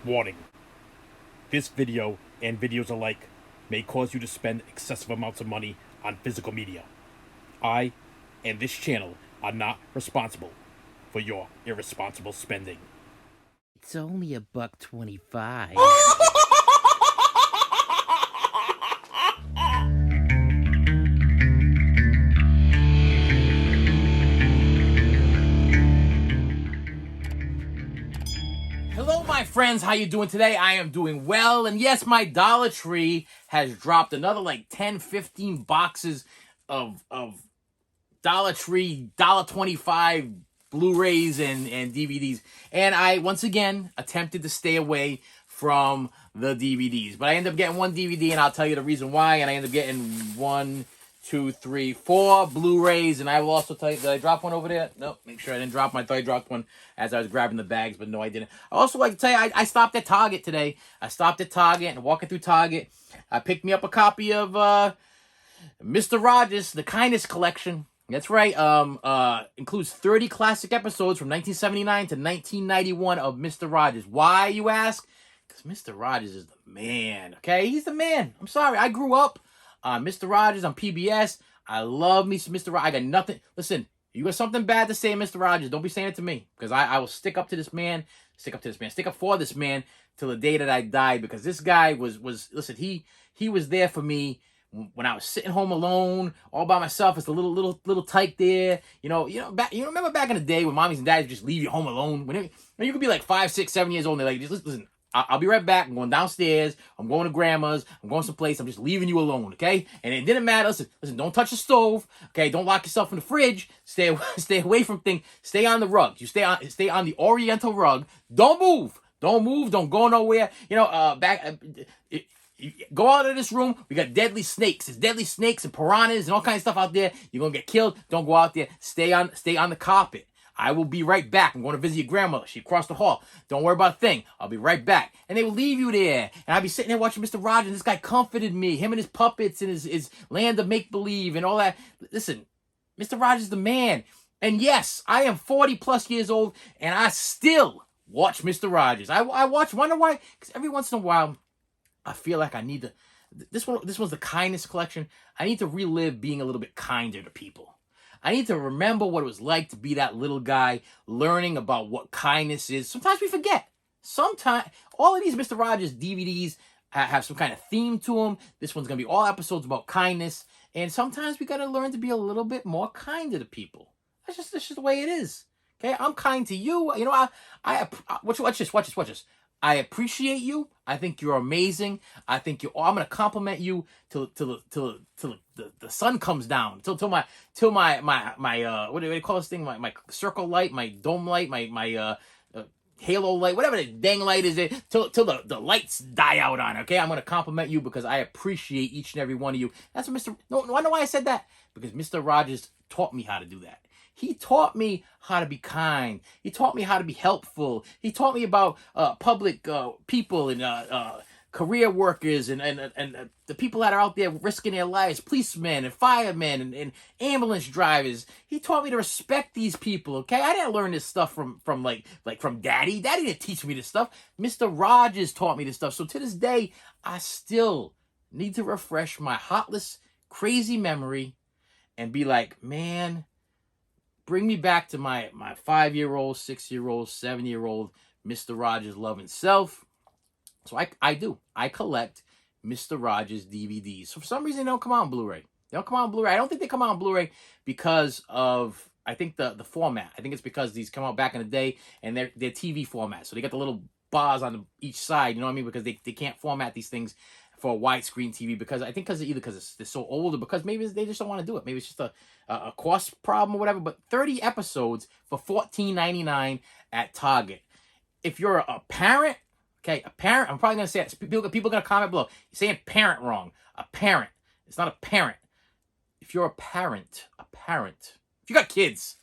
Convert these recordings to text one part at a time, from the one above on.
Warning. This video and videos alike may cause you to spend excessive amounts of money on physical media. I and this channel are not responsible for your irresponsible spending. It's only $1.25. Hello, my friends. How you doing today? I am doing well. And yes, my Dollar Tree has dropped another like 10, 15 boxes of Dollar Tree, $1.25 Blu-rays and DVDs. And I, once again, attempted to stay away from the DVDs. But I ended up getting one DVD, and I'll tell you the reason why. And I ended up getting 1, 2, 3, 4 Blu-rays. And I will also tell you, did I drop one over there? Nope, make sure I didn't drop one. I thought I dropped one as I was grabbing the bags, but no, I didn't. I also like to tell you, I stopped at Target today. I stopped at Target and walking through Target. I picked me up a copy of Mr. Rogers, The Kindness Collection. That's right. Includes 30 classic episodes from 1979 to 1991 of Mr. Rogers. Why, you ask? Because Mr. Rogers is the man, okay? He's the man. I'm sorry. I grew up on Mr. Rogers on PBS. I love me some Mr. Rogers. I got nothing. Listen, you got something bad to say, Mr. Rogers, don't be saying it to me. Because I will stick up to this man, stick up for this man till the day that I die. Because this guy was listen, he was there for me when I was sitting home alone, all by myself. It's a little tyke there. You remember back in the day when mommies and daddies just leave you home alone? When you could be like 5, 6, 7 years old, and they're like, just listen, I'll be right back. I'm going downstairs. I'm going to grandma's. I'm going someplace. I'm just leaving you alone, okay? And it didn't matter. Listen, don't touch the stove, okay? Don't lock yourself in the fridge. Stay away from things. Stay on the rug. You stay on the Oriental rug. Don't move. Don't move. Don't go nowhere. Go out of this room. We got deadly snakes. There's deadly snakes and piranhas and all kinds of stuff out there. You're gonna get killed. Don't go out there. Stay on the carpet. I will be right back. I'm going to visit your grandmother. She across the hall. Don't worry about a thing. I'll be right back. And they will leave you there. And I'll be sitting there watching Mr. Rogers. This guy comforted me. Him and his puppets and his land of make-believe and all that. Listen, Mr. Rogers is the man. And yes, I am 40 plus years old and I still watch Mr. Rogers. I wonder why? Because every once in a while, I feel like I need to. This one's the kindness collection. I need to relive being a little bit kinder to people. I need to remember what it was like to be that little guy learning about what kindness is. Sometimes we forget. Sometimes all of these Mr. Rogers DVDs have some kind of theme to them. This one's gonna be all episodes about kindness, and sometimes we gotta learn to be a little bit more kinder to people. That's just the way it is. Okay, I'm kind to you. You know, watch this. I appreciate you. I think you're amazing. I think I'm gonna compliment you till the sun comes down. Till my what do they call this thing? My circle light, my dome light, my halo light, whatever the dang light is, till the lights die out on. Okay, I'm gonna compliment you because I appreciate each and every one of you. That's what I know why I said that, because Mr. Rogers taught me how to do that. He taught me how to be kind. He taught me how to be helpful. He taught me about public people and career workers and the people that are out there risking their lives, policemen and firemen and ambulance drivers. He taught me to respect these people, okay? I didn't learn this stuff from Daddy. Daddy didn't teach me this stuff. Mr. Rogers taught me this stuff. So to this day, I still need to refresh my heartless, crazy memory and be like, man, bring me back to my 5-year-old, 6-year-old, 7-year-old Mr. Rogers loving self. So I do. I collect Mr. Rogers DVDs. So for some reason, they don't come out on Blu-ray. They don't come out on Blu-ray. I don't think they come out on Blu-ray because of, I think, the format. I think it's because these come out back in the day and they're TV format. So they got the little bars on each side, you know what I mean? Because they can't format these things for a widescreen TV because they're so old, or because maybe they just don't want to do it. Maybe it's just a cost problem or whatever. But 30 episodes for $14.99 at Target. If you're a parent, okay, a parent, I'm probably gonna say it. People are gonna comment below. You're saying parent wrong. A parent. It's not a parent. If you're a parent, if you got kids,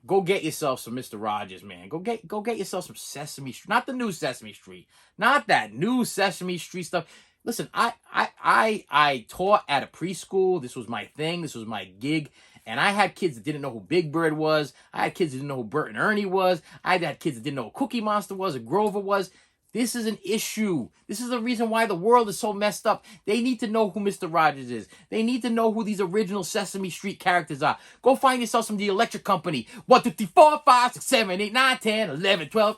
go get yourself some Mr. Rogers, man. Go get yourself some Sesame Street. Not the new Sesame Street. Not that new Sesame Street stuff. Listen, I taught at a preschool. This was my thing. This was my gig. And I had kids that didn't know who Big Bird was. I had kids that didn't know who Bert and Ernie was. I had kids that didn't know who Cookie Monster was or Grover was. This is an issue. This is the reason why the world is so messed up. They need to know who Mr. Rogers is. They need to know who these original Sesame Street characters are. Go find yourself some The Electric Company. 1, 2, 3, 4, 5, 6, 7, 8, 9, 10, 11, 12.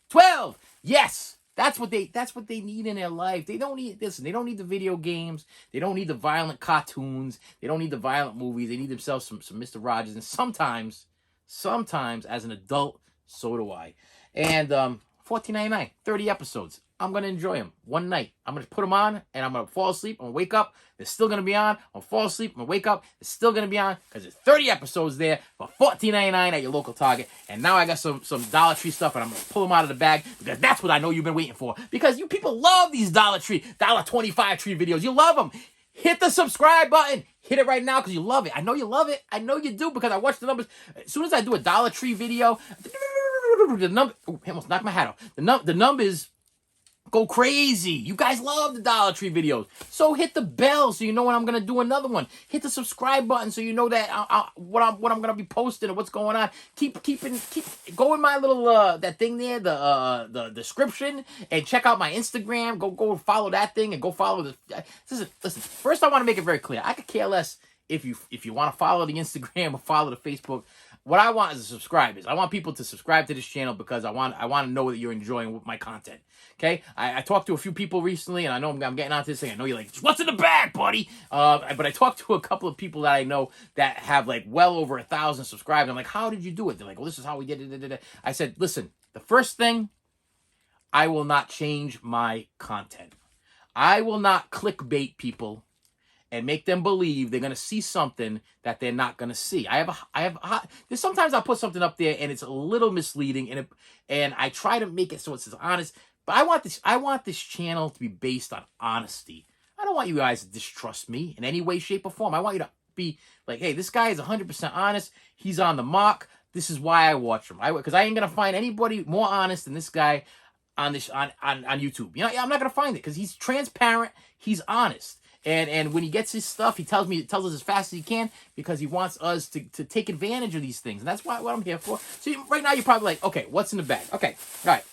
12. Yes. That's what they need in their life. They don't need, listen, they don't need the video games. They don't need the violent cartoons. They don't need the violent movies. They need themselves some Mr. Rogers. And sometimes as an adult, so do I. And $14.99, 30 episodes. I'm going to enjoy them one night. I'm going to put them on, and I'm going to fall asleep. I'm going to wake up. They're still going to be on. I'm going to fall asleep. I'm going to wake up. They're still going to be on because there's 30 episodes there for $14.99 at your local Target. And now I got some Dollar Tree stuff, and I'm going to pull them out of the bag because that's what I know you've been waiting for. Because you people love these Dollar Tree, $1.25 Tree videos. You love them. Hit the subscribe button. Hit it right now because you love it. I know you love it. I know you do because I watch the numbers. As soon as I do a Dollar Tree video, the number, I almost knocked my hat off. The numbers go crazy. You guys love the Dollar Tree videos. So hit the bell so you know when I'm going to do another one. Hit the subscribe button so you know that what I'm going to be posting and what's going on. Keep go in my little that thing there, the description, and check out my Instagram. Go follow that thing and go follow the listen, first I want to make it very clear. I could care less if you want to follow the Instagram or follow the Facebook. What I want is subscribers. I want people to subscribe to this channel because I want to know that you're enjoying my content. Okay, I talked to a few people recently, and I know I'm getting onto this thing. I know you're like, what's in the bag, buddy? But I talked to a couple of people that I know that have like well over 1,000 subscribers. I'm like, how did you do it? They're like, well, this is how we did it. I said, listen, the first thing, I will not change my content. I will not clickbait people and make them believe they're gonna see something that they're not gonna see. There's sometimes I'll put something up there and it's a little misleading, and I try to make it so it's as honest. But I want this channel to be based on honesty. I don't want you guys to distrust me in any way, shape, or form. I want you to be like, hey, this guy is 100% honest. He's on the mark. This is why I watch him. Because I ain't gonna find anybody more honest than this guy on YouTube. You know, I'm not gonna find it because he's transparent. He's honest. And when he gets his stuff, he tells us as fast as he can because he wants us to take advantage of these things. And that's what I'm here for. So right now you're probably like, okay, what's in the bag? Okay, all right.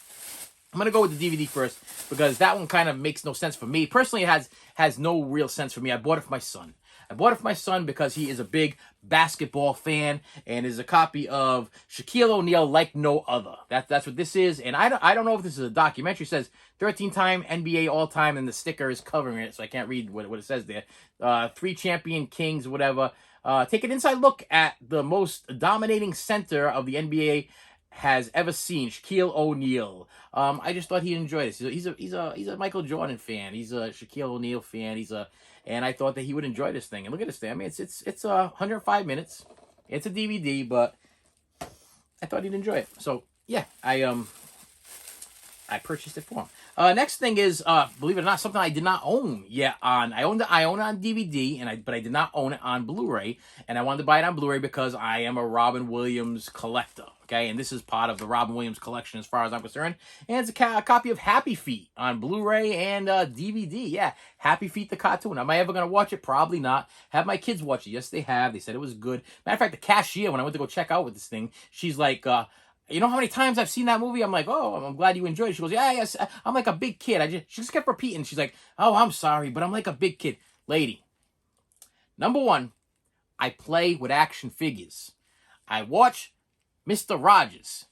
I'm going to go with the DVD first because that one kind of makes no sense for me. Personally, it has no real sense for me. I bought it for my son. I bought it for my son because he is a big basketball fan and is a copy of Shaquille O'Neal like no other. That's what this is. And I don't know if this is a documentary. It says 13-time NBA all-time, and the sticker is covering it, so I can't read what it says there. 3 champion kings, whatever. Take an inside look at the most dominating center of the NBA has ever seen, Shaquille O'Neal. I just thought he'd enjoy this. He's a Michael Jordan fan. He's a Shaquille O'Neal fan. And I thought that he would enjoy this thing. And look at this thing. I mean, it's 105 minutes. It's a DVD, but I thought he'd enjoy it. So yeah, I purchased it for him. Next thing is, believe it or not, something I did not own yet I own it on DVD, but I did not own it on Blu-ray, and I wanted to buy it on Blu-ray because I am a Robin Williams collector. Okay, and this is part of the Robin Williams collection as far as I'm concerned. And it's a copy of Happy Feet on Blu-ray and DVD. Yeah, Happy Feet the cartoon. Am I ever going to watch it? Probably not. Have my kids watch it? Yes, they have. They said it was good. Matter of fact, the cashier, when I went to go check out with this thing, she's like, you know how many times I've seen that movie? I'm like, oh, I'm glad you enjoyed it. She goes, yeah, yes, I'm like a big kid. She just kept repeating. She's like, oh, I'm sorry, but I'm like a big kid. Lady, number one, I play with action figures. I watch Mr. Rogers.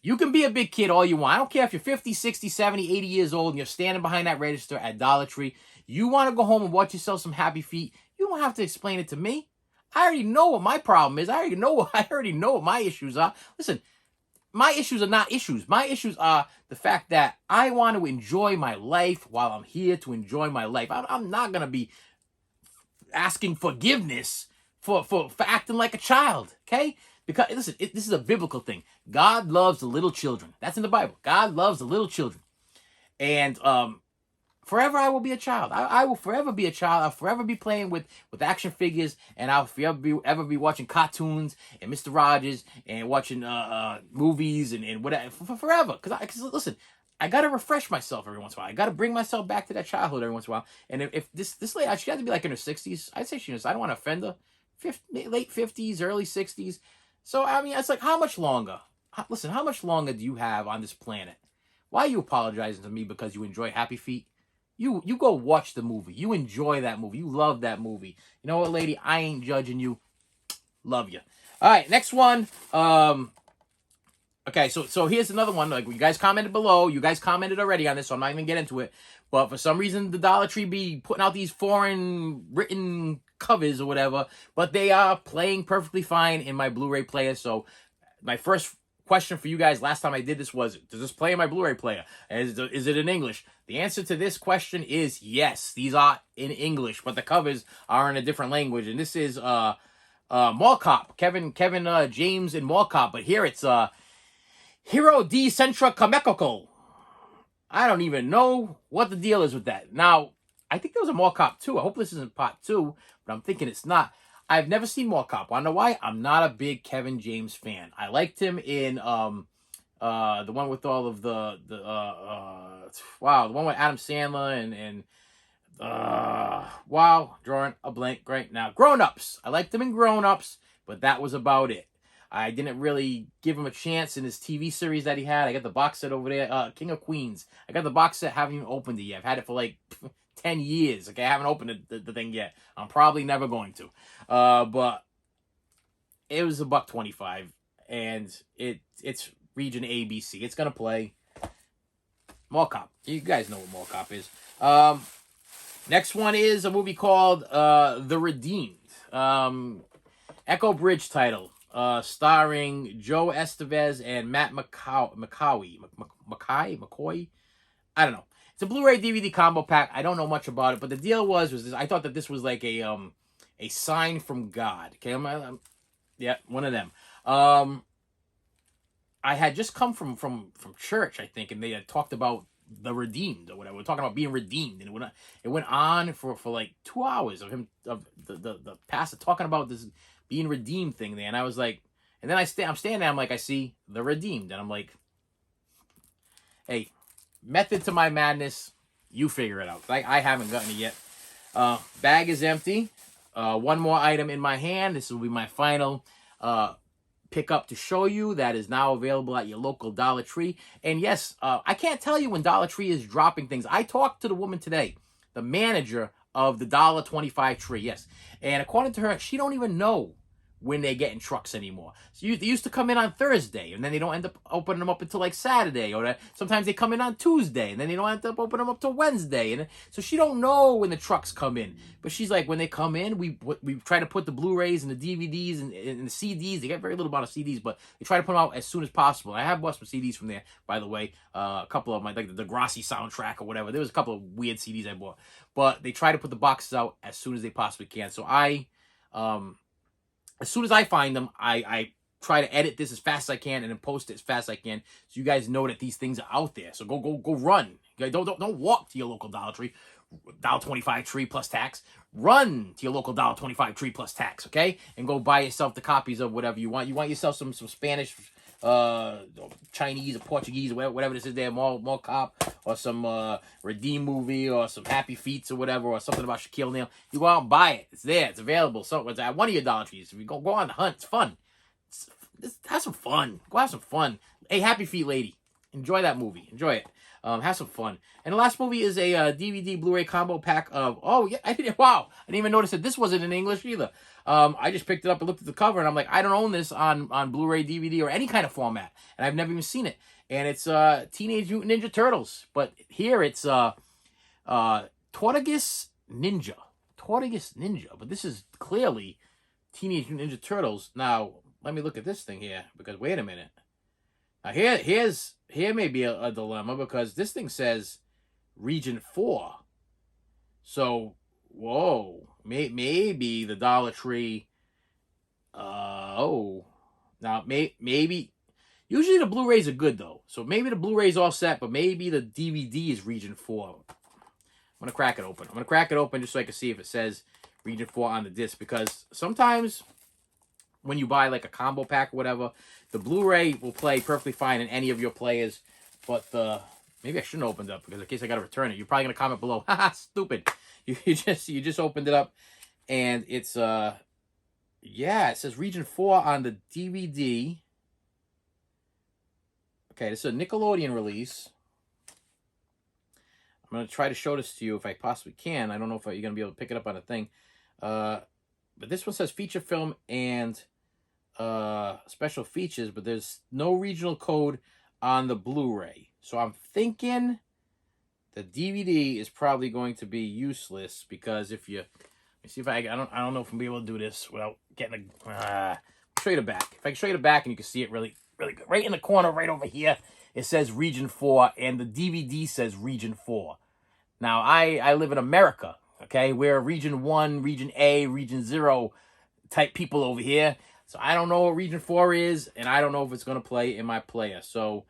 You can be a big kid all you want. I don't care if you're 50, 60, 70, 80 years old and you're standing behind that register at Dollar Tree. You want to go home and watch yourself some Happy Feet. You don't have to explain it to me. I already know what my problem is. I already know what my issues are. Listen, my issues are not issues. My issues are the fact that I want to enjoy my life while I'm here to enjoy my life. I'm not going to be asking forgiveness for acting like a child, okay? Because, listen, this is a biblical thing. God loves the little children. That's in the Bible. God loves the little children. And forever I will be a child. I will forever be a child. I'll forever be playing with action figures, and I'll forever be watching cartoons and Mr. Rogers and watching movies and whatever forever. Because listen, I got to refresh myself every once in a while. I got to bring myself back to that childhood every once in a while. And if this lady, she had to be like in her 60s. I'd say I don't want to offend her. Late 50s, early 60s. So, I mean, it's like, how much longer? Listen, how much longer do you have on this planet? Why are you apologizing to me because you enjoy Happy Feet? You go watch the movie. You enjoy that movie. You love that movie. You know what, lady? I ain't judging you. Love you. All right, next one. Okay, so here's another one. Like, you guys commented below. You guys commented already on this, so I'm not even get into it. But for some reason, the Dollar Tree be putting out these foreign written covers or whatever. But they are playing perfectly fine in my Blu-ray player. So my first question for you guys last time I did this was, does this play in my Blu-ray player? Is it in English? The answer to this question is yes. These are in English, but the covers are in a different language. And this is Mall Cop, Kevin James in Mall Cop. But here it's Hero D Centra Kamekoko. I don't even know what the deal is with that. Now, I think there was a Mall Cop 2. I hope this isn't part 2, but I'm thinking it's not. I've never seen Mall Cop. Wanna know why? I'm not a big Kevin James fan. I liked him in the one with all of the one with Adam Sandler and drawing a blank right now. Grown Ups. I liked him in Grown Ups, but that was about it. I didn't really give him a chance in his TV series that he had. I got the box set over there, King of Queens. I got the box set, haven't even opened it yet. I've had it for like 10 years. Okay, I haven't opened the thing yet. I'm probably never going to. But it was $1.25, and it's region ABC. It's gonna play Mall Cop. You guys know what Mall Cop is. Next one is a movie called The Redeemed. Echo Bridge title. Starring Joe Estevez and Matt McCoy. I don't know. It's a Blu-ray DVD combo pack. I don't know much about it, but the deal was this. I thought that this was like a sign from God. Okay, yeah, one of them. I had just come from church, I think, and they had talked about the redeemed or whatever. We're talking about being redeemed, and it went on for like 2 hours of the pastor talking about this being redeemed thing there, and I was like, and then I'm standing there, I'm like, I see the redeemed, and I'm like, hey, method to my madness, you figure it out. I haven't gotten it yet. Bag is empty. One more item in my hand. This will be my final pickup to show you that is now available at your local Dollar Tree. And yes, I can't tell you when Dollar Tree is dropping things. I talked to the woman today, the manager of the $1.25 Tree, yes. And according to her, she don't even know when they're getting trucks anymore. So they used to come in on Thursday, and then they don't end up opening them up until like Saturday, or sometimes they come in on Tuesday, and then they don't end up opening them up till Wednesday. And so she don't know when the trucks come in. But she's like, when they come in, we try to put the Blu-rays and the DVDs and the CDs. They get very little amount of CDs, but they try to put them out as soon as possible. And I have bought some CDs from there, by the way. A couple of them, like the Degrassi soundtrack or whatever. There was a couple of weird CDs I bought. But they try to put the boxes out as soon as they possibly can. So as soon as I find them, I try to edit this as fast as I can and then post it as fast as I can, so you guys know that these things are out there. So go run. Don't walk to your local Dollar Tree, $1.25 Tree plus tax. Run to your local $1.25 Tree plus tax, okay? And go buy yourself the copies of whatever you want. You want yourself some Spanish, Chinese or Portuguese or whatever this is there, Mall Cop, or some Redeem movie, or some Happy Feets or whatever, or something about Shaquille O'Neal. You go out and buy it. It's there. It's available. So it's at one of your Dollar Trees. If you go on the hunt, it's fun. Have some fun. Go have some fun. Hey, Happy Feet lady, enjoy that movie. Enjoy it. Have some fun. And the last movie is a DVD Blu-ray combo pack of, I didn't even notice that this wasn't in English either. I just picked it up and looked at the cover, and I'm like, I don't own this on Blu-ray, DVD, or any kind of format, and I've never even seen it. And it's Teenage Mutant Ninja Turtles, but here it's Tortugas Ninja, but this is clearly Teenage Mutant Ninja Turtles. Now, let me look at this thing here, because wait a minute. Now here may be a dilemma, because this thing says Region 4. So, whoa, maybe the Dollar Tree. Now maybe. Usually the Blu-rays are good though, so maybe the Blu-ray's all set, but maybe the DVD is Region 4. I'm gonna crack it open. Just so I can see if it says Region 4 on the disc, because sometimes when you buy like a combo pack or whatever, the Blu-ray will play perfectly fine in any of your players, but maybe I shouldn't have opened it up, because in case I gotta return it, you're probably gonna comment below, haha, stupid. You just opened it up, and it's it says Region 4 on the DVD. Okay, this is a Nickelodeon release. I'm going to try to show this to you if I possibly can. I don't know if you're going to be able to pick it up on a thing. But this one says feature film and special features, but there's no regional code on the Blu-ray. So I'm thinking the DVD is probably going to be useless, because if you... Let me see if I don't know if I'm going to be able to do this without getting a... show you the back. If I can show you the back and you can see it really, really good. Right in the corner, right over here, it says Region 4, and the DVD says Region 4. Now, I live in America, okay? We're Region 1, Region A, Region 0 type people over here. So I don't know what Region 4 is, and I don't know if it's going to play in my player. So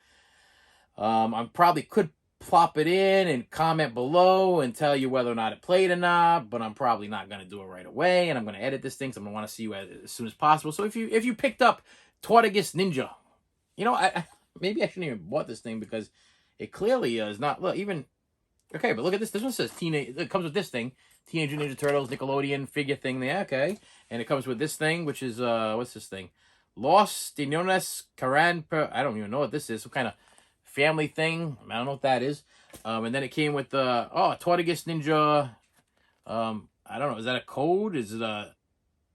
I probably could plop it in and comment below and tell you whether or not it played or not, but I'm probably not going to do it right away, and I'm going to edit this thing, so I'm going to want to see you as soon as possible. So if you picked up Tortugas Ninja, you know, maybe I shouldn't even bought this thing, because it clearly is not... Look, even... Okay, but look at this. This one says Teenage... It comes with this thing. Teenage Ninja Turtles, Nickelodeon figure thing there, okay. And it comes with this thing, which is, what's this thing? Los Dinones Caran... I don't even know what this is. Some kind of family thing. I don't know what that is. And then it came with the... Tortugas Ninja... I don't know. Is that a code? Is it a...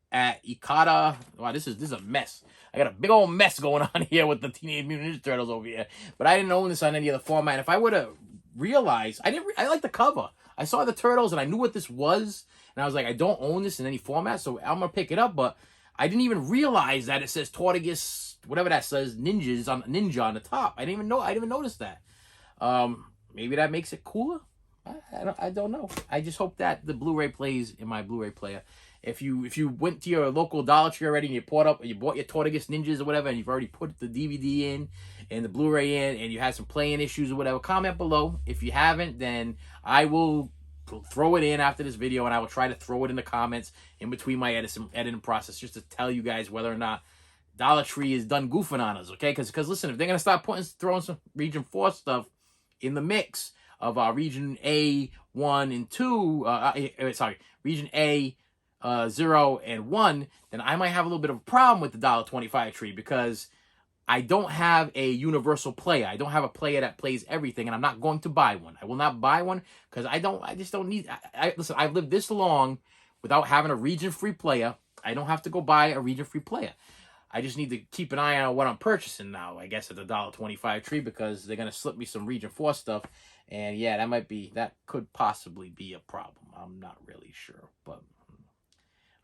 At Ikata? Wow, this is a mess. I got a big old mess going on here with the Teenage Mutant Ninja Turtles over here. But I didn't own this on any other format. And if I would have realized... I like the cover. I saw the Turtles and I knew what this was. And I was like, I don't own this in any format, so I'm going to pick it up. But I didn't even realize that it says Tortugas, whatever that says, Ninja on the top. I didn't even notice that. Maybe that makes it cooler? I don't know. I just hope that the Blu-ray plays in my Blu-ray player. If you went to your local Dollar Tree already and you bought your Tortugas Ninjas or whatever, and you've already put the DVD in and the Blu-ray in, and you had some playing issues or whatever, comment below. If you haven't, then I will throw it in after this video, and I will try to throw it in the comments in between my editing process, just to tell you guys whether or not Dollar Tree is done goofing on us, okay? Because listen, if they're gonna start throwing some Region 4 stuff in the mix of Region A 1 and 2, Region A 0 and 1, then I might have a little bit of a problem with the $1.25 tree, because I don't have a universal player. I don't have a player that plays everything, and I'm not going to buy one. I will not buy one, because I just don't need... Listen, I've lived this long without having a region-free player. I don't have to go buy a region-free player. I just need to keep an eye on what I'm purchasing now, I guess, at the $1.25 tree, because they're going to slip me some Region 4 stuff. And yeah, that could possibly be a problem. I'm not really sure, but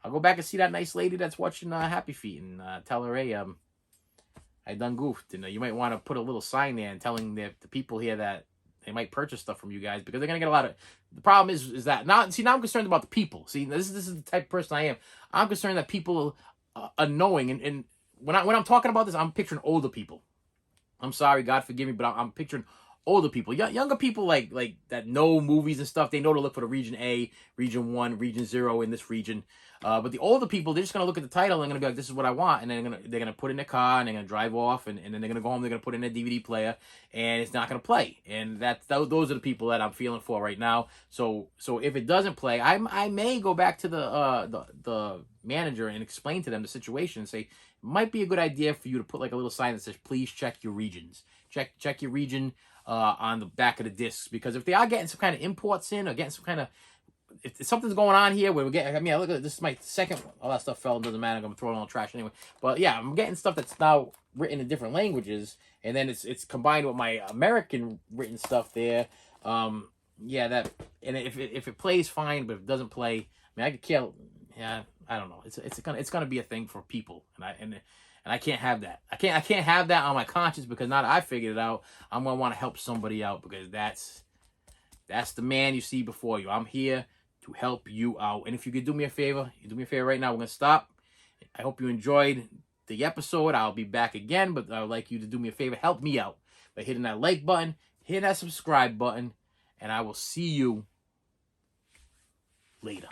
I'll go back and see that nice lady that's watching Happy Feet, and tell her, hey, I done goofed. And you might want to put a little sign there and telling the people here that they might purchase stuff from you guys, because they're going to get a lot of... The problem is that... Now I'm concerned about the people. See, this is the type of person I am. I'm concerned that people are knowing, and when I'm talking about this, I'm picturing older people. I'm sorry, God forgive me, but I'm picturing older people. Younger people like that know movies and stuff. They know to look for the Region A, Region 1, Region 0 in this region. But the older people, they're just going to look at the title and they're going to be like, this is what I want. And then they're going to put in their car, and they're going to drive off, and then they're going to go home, they're going to put in their DVD player, and it's not going to play. And those are the people that I'm feeling for right now. So if it doesn't play, I may go back to the manager and explain to them the situation and say, it might be a good idea for you to put like a little sign that says, please check your regions. Check your region on the back of the discs, because if they are getting some kind of imports in, or getting some kind of... If something's going on here where we're getting... I mean, look at this. Is my second... All that stuff fell. It doesn't matter. I'm going to throw it on the trash anyway. But yeah, I'm getting stuff that's now written in different languages, and then it's combined with my American written stuff there. Yeah, that... And if it plays, fine. But if it doesn't play, I mean, I could kill... Yeah, I don't know. It's gonna be a thing for people, and I can't have that. I can't have that on my conscience, because now that I figured it out, I'm gonna want to help somebody out, because that's the man you see before you. I'm here to help you out. And if you could do me a favor, right now. We're gonna stop. I hope you enjoyed the episode. I'll be back again, but I would like you to do me a favor. Help me out by hitting that like button, hit that subscribe button, and I will see you later.